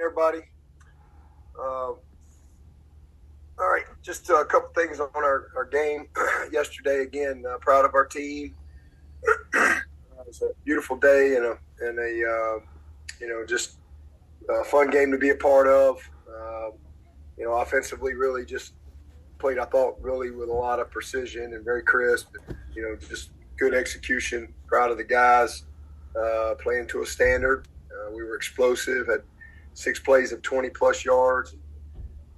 everybody. All right, just a couple things on our game yesterday. Again, proud of our team. It was a beautiful day and just a fun game to be a part of. Offensively, really just played, I thought, really with a lot of precision and very crisp. Just good execution. Proud of the guys playing to a standard. We were explosive, had 6 plays of 20-plus yards,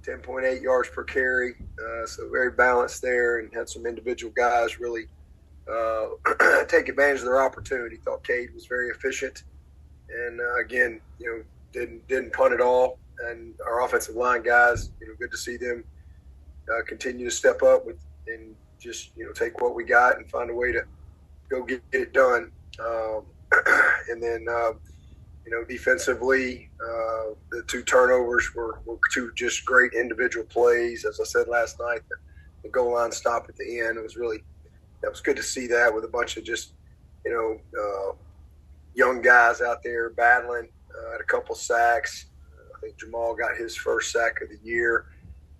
10.8 yards per carry. So very balanced there, and had some individual guys really take advantage of their opportunity. Thought Cade was very efficient, and again, didn't punt at all. And our offensive line guys, good to see them continue to step up and just take what we got and find a way to go get it done. And then defensively, the 2 turnovers were 2 just great individual plays. As I said last night, the goal line stop at the end, that was good to see that with a bunch of just young guys out there battling. Had a couple sacks. I think Jamal got his first sack of the year,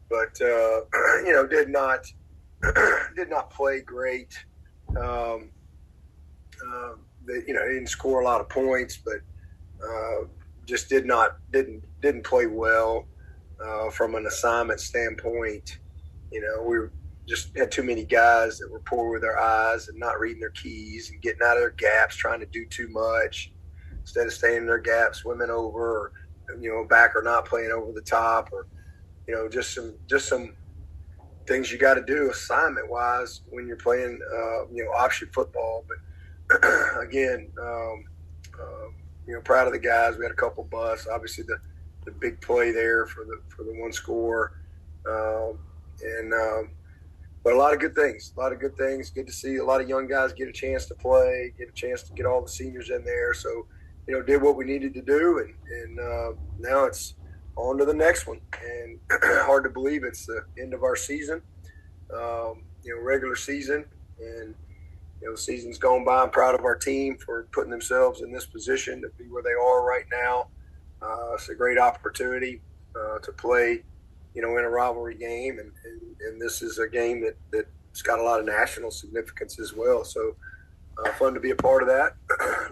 but did not play great. They didn't score a lot of points, but just didn't play well from an assignment standpoint. We just had too many guys that were poor with their eyes and not reading their keys and getting out of their gaps, trying to do too much instead of staying in their gaps, swimming over, or backer not playing over the top, or just some things you got to do assignment wise when you're playing option football. But again, proud of the guys. We had a couple busts. Obviously, the big play there for the 1 score, but a lot of good things. Good to see a lot of young guys get a chance to play, get a chance to get all the seniors in there. So, did what we needed to do, and now it's on to the next one. And hard to believe it's the end of our season, regular season, and the season's gone by. I'm proud of our team for putting themselves in this position to be where they are right now. It's a great opportunity to play, in a rivalry game, and this is a game that's got a lot of national significance as well. So fun to be a part of that.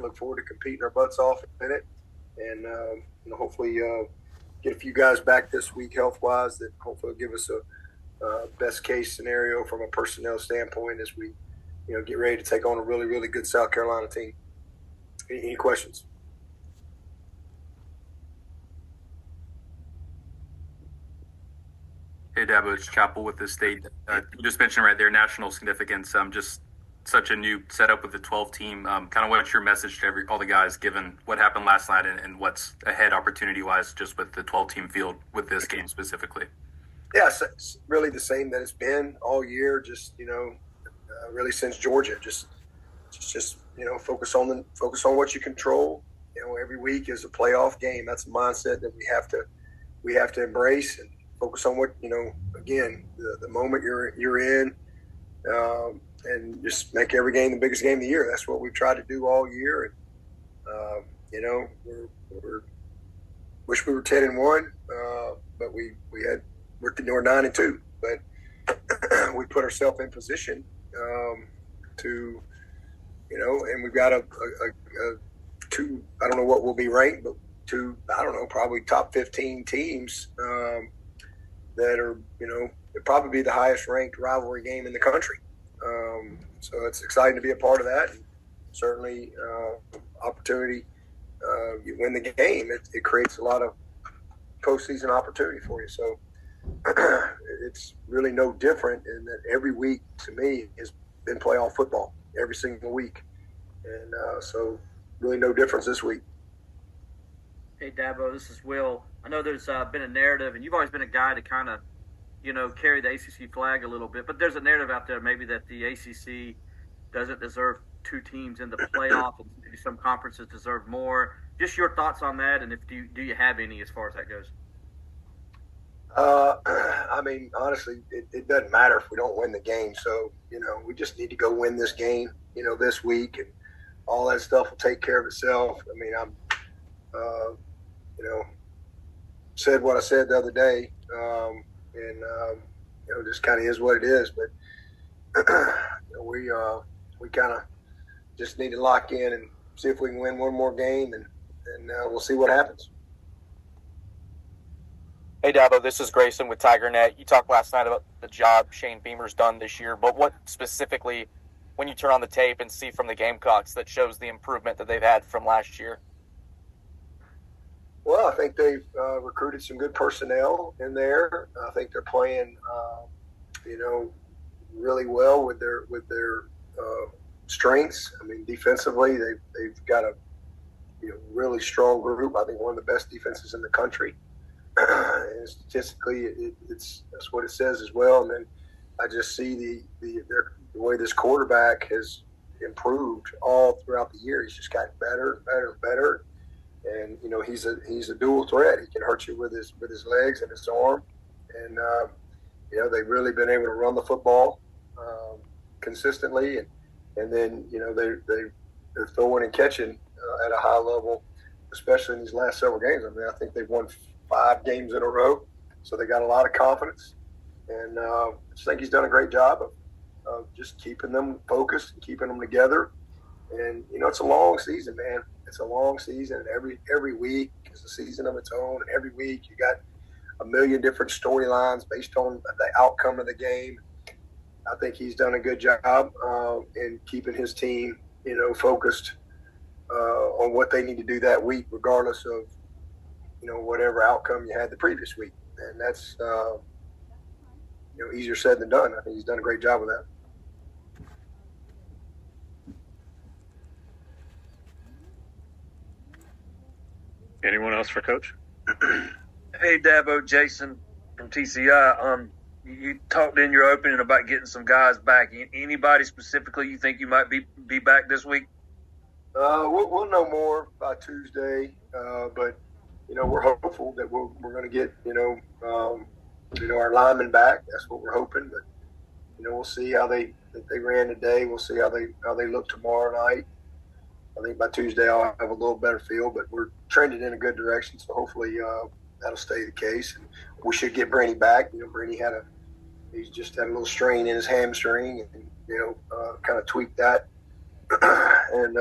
Look forward to competing our butts off in it, and hopefully get a few guys back this week health-wise that hopefully will give us a best case scenario from a personnel standpoint as we get ready to take on a really, really good South Carolina team. Any questions? Hey, Dabo, it's Chapel with the state. You just mentioned right there national significance. Just such a new setup with the 12 team. Kind of what's your message to all the guys, given what happened last night and what's ahead opportunity-wise just with the 12 team field with this game specifically? Yeah, it's really the same that it's been all year. Just really since Georgia, just focus on what you control. Every week is a playoff game. That's a mindset that we have to embrace and focus on what again, the moment you're in, and just make every game the biggest game of the year. That's what we've tried to do all year. And we wish we were 10-1, but we're 9-2, but we put ourselves in position to, and we've got a 2, I don't know what will be ranked, but 2, I don't know, probably top 15 teams that are, it'd probably be the highest ranked rivalry game in the country. So it's exciting to be a part of that. And certainly opportunity, you win the game, it creates a lot of postseason opportunity for you. So it's really no different in that every week to me has been playoff football every single week. And so really no difference this week. Hey, Dabo, this is Will. I know there's been a narrative, and you've always been a guy to kind of, carry the ACC flag a little bit. But there's a narrative out there maybe that the ACC doesn't deserve 2 teams in the playoff, and maybe some conferences deserve more. Just your thoughts on that, and do you have any as far as that goes? I mean, honestly, it doesn't matter if we don't win the game. So, we just need to go win this game, this week, and all that stuff will take care of itself. I mean, said what I said the other day, just kind of is what it is. But we kind of just need to lock in and see if we can win one more game, and we'll see what happens. Hey, Dabo, this is Grayson with TigerNet. You talked last night about the job Shane Beamer's done this year, but what specifically, when you turn on the tape and see from the Gamecocks, that shows the improvement that they've had from last year? Well, I think they've recruited some good personnel in there. I think they're playing, really well with their strengths. I mean, defensively, they've got a really strong group. I think one of the best defenses in the country. And statistically, that's what it says as well. And then I just see the way this quarterback has improved all throughout the year. He's just gotten better, better, better. And he's a dual threat. He can hurt you with his legs and his arm. And they've really been able to run the football consistently, and then they're throwing and catching at a high level, especially in these last several games. I mean, I think they've won 5 games in a row, so they got a lot of confidence. And I just think he's done a great job of just keeping them focused and keeping them together. And it's a long season, man. It's a long season, and every week is a season of its own. And every week you got a million different storylines based on the outcome of the game. I think he's done a good job in keeping his team, focused on what they need to do that week, regardless of whatever outcome you had the previous week. And that's easier said than done. I think he's done a great job with that. Anyone else for Coach? Hey, Dabo, Jason from TCI. You talked in your opening about getting some guys back. Anybody specifically you think you might be back this week? We'll know more by Tuesday, but we're hopeful that we're going to get our linemen back. That's what we're hoping. But we'll see how they ran today. We'll see how they look tomorrow night. I think by Tuesday I'll have a little better feel, but we're trending in a good direction, so hopefully that'll stay the case. And we should get Brandy back. Brandy he's just had a little strain in his hamstring, and kind of tweaked that, and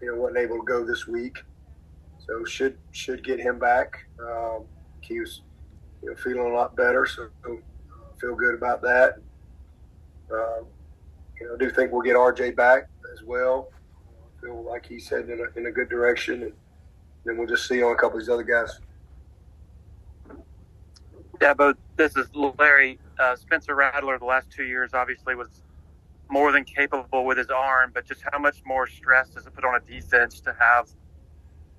wasn't able to go this week, so should get him back. He was feeling a lot better, so feel good about that. I do think we'll get RJ back as well. Feel like he's heading in a good direction, and then we'll just see on a couple of these other guys. Dabo, this is Larry. Spencer Rattler the last 2 years obviously was more than capable with his arm, but just how much more stress does it put on a defense to have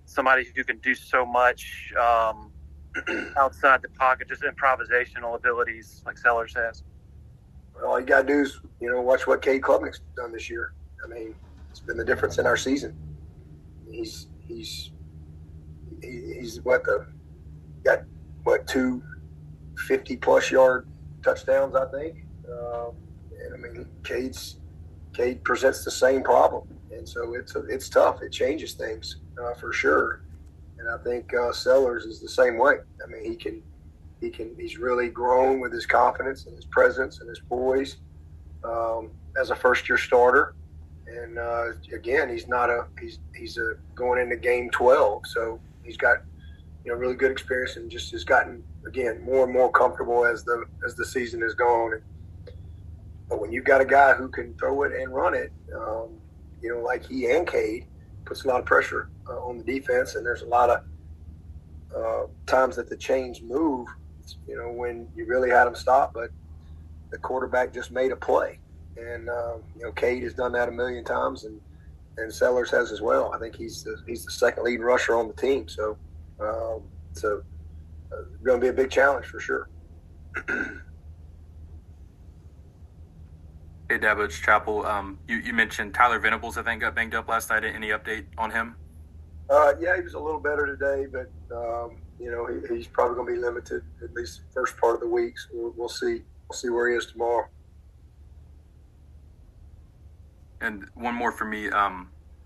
somebody who can do so much outside the pocket, just improvisational abilities like Sellers has? All you got to do is, watch what Cade Klubnik's done this year. I mean, it's been the difference in our season. He's got 2 50-plus yard touchdowns, I think. And I mean, Cade presents the same problem, and so it's tough. It changes things for sure. And I think Sellers is the same way. I mean, he's really grown with his confidence and his presence and his poise as a first-year starter. And again, he's going into game 12, so he's got really good experience and just has gotten again more and more comfortable as the season has gone. But when you've got a guy who can throw it and run it, like he and Cade, puts a lot of pressure on the defense, and there's a lot of times that the chains move. When you really had them stop, but the quarterback just made a play. And Cade has done that a million times, and Sellers has as well. I think he's the second leading rusher on the team. So it's going to be a big challenge for sure. Hey, Dabo, it's Chapel. You mentioned Tyler Venables, I think, got banged up last night. Any update on him? Yeah, he was a little better today, but he's probably going to be limited at least the first part of the week. So we'll see. We'll see where he is tomorrow. And one more for me.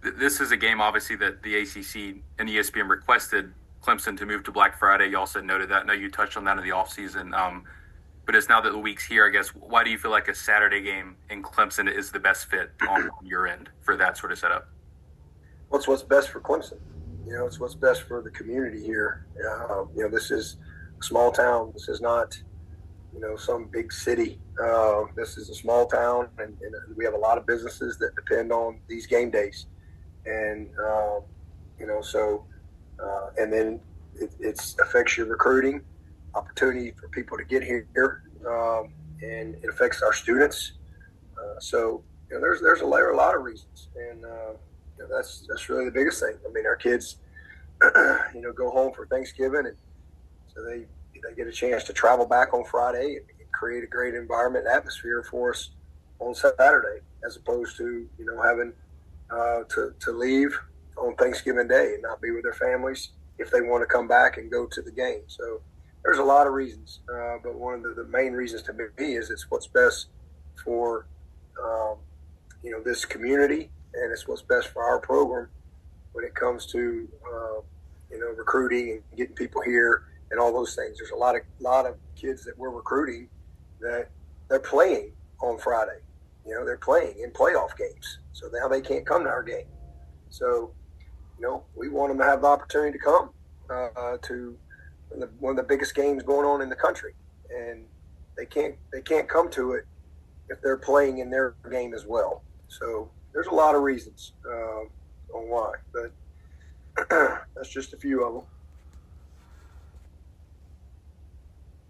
This is a game, obviously, that the ACC and ESPN requested Clemson to move to Black Friday. You also noted that. I know you touched on that in the offseason. But it's now that the week's here, I guess, why do you feel like a Saturday game in Clemson is the best fit on your end for that sort of setup? Well, it's what's best for Clemson. It's what's best for the community here. This is a small town. This is not, some big city. This is a small town, and we have a lot of businesses that depend on these game days. And, and then it affects your recruiting opportunity for people to get here, and it affects our students. There's a lot of reasons, and that's really the biggest thing. I mean, our kids, go home for Thanksgiving, and so they get a chance to travel back on Friday and create a great environment and atmosphere for us on Saturday, as opposed to having to leave on Thanksgiving Day and not be with their families if they want to come back and go to the game. So there's a lot of reasons, but one of the main reasons to me is it's what's best for this community, and it's what's best for our program when it comes to recruiting and getting people here and all those things. There's a lot of kids that we're recruiting that they're playing on Friday. They're playing in playoff games, so now they can't come to our game. So we want them to have the opportunity to come to one of the biggest games going on in the country, and they can't come to it if they're playing in their game as well. So there's a lot of reasons on why, but that's just a few of them.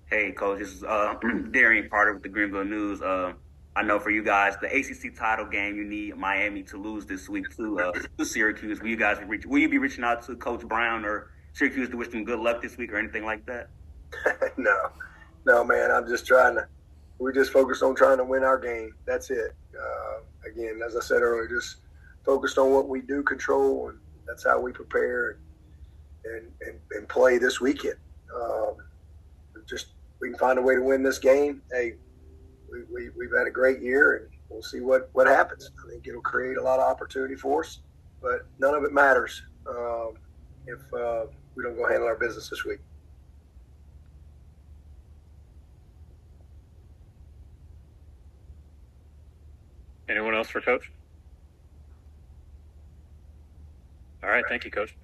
Hey, Coach, this is Darian Carter with the Greenville News. I know for you guys, the ACC title game, you need Miami to lose this week to Syracuse. Will you be reaching out to Coach Brown or Syracuse to wish them good luck this week or anything like that? No, man. We just focused on trying to win our game. That's it. Again, as I said earlier, just focused on what we do control, and that's how we prepare and play this weekend. We can find a way to win this game. Hey, we've had a great year, and we'll see what happens. I think it'll create a lot of opportunity for us, but none of it matters if we don't go handle our business this week. Anyone else for Coach? All right, thank you, Coach.